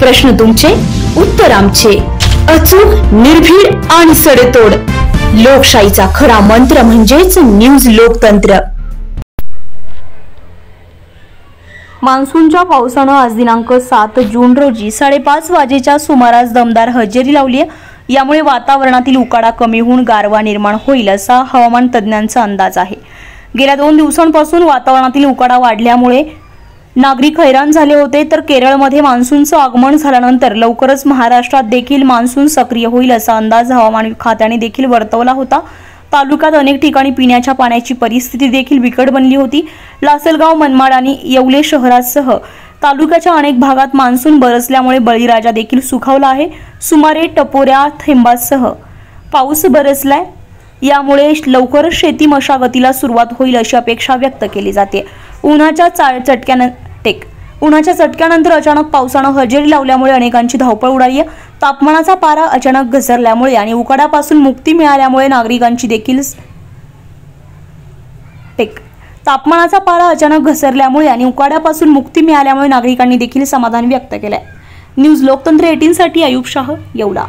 प्रश्न तुमचे, उत्तर आमचे. अचूक, निर्भीड आणि सडेतोड. लोकशाहीचा खरा मंत्र म्हणजेच न्यूज लोकतंत्र. मान्सूनच्या पावसानं आज दिनांक 7 जून रोजी 5:30 वाजेच्या सुमारास दमदार हजेरी लावली आहे. यामुळे वातावरणातील उकाडा कमी होऊन गारवा निर्माण होईल असा हवामान तज्ज्ञांचा अंदाज आहे. गेल्या 2 दिवसांपासून वातावरणातील उकाडा वाढल्यामुळे नागरिक हैराण झाले होते. तर केरळमध्ये मान्सूनचं आगमन झाल्यानंतर लवकरच महाराष्ट्रात देखील मान्सून सक्रिय होईल असा अंदाज हवामान खात्याने देखील वर्तवला होता. तालुक्यात अनेक ठिकाणी पिण्याच्या पाण्याची परिस्थिती देखील बिकट बनली होती. लासलगाव, मनमाड आणि येवले शहरासह तालुक्याच्या अनेक भागात मान्सून बरसल्यामुळे बळीराजा देखील सुखावला आहे. सुमारे टपोऱ्या थेंबासह पाऊस बरसलाय. यामुळे लवकरच शेती मशागतीला सुरुवात होईल अशी अपेक्षा व्यक्त केली जाते. उन्हाच्या चटक्यानंतर अचानक पावसानं हजेरी लावल्यामुळे अनेकांची धावपळ उडाली आहे. तापमानाचा पारा अचानक घसरल्यामुळे आणि उकाड्यापासून मुक्ती मिळाल्यामुळे नागरिकांची देखील समाधान व्यक्त केलंय. न्यूज लोकतंत्र 18 साठी अयूब शाह, येवला.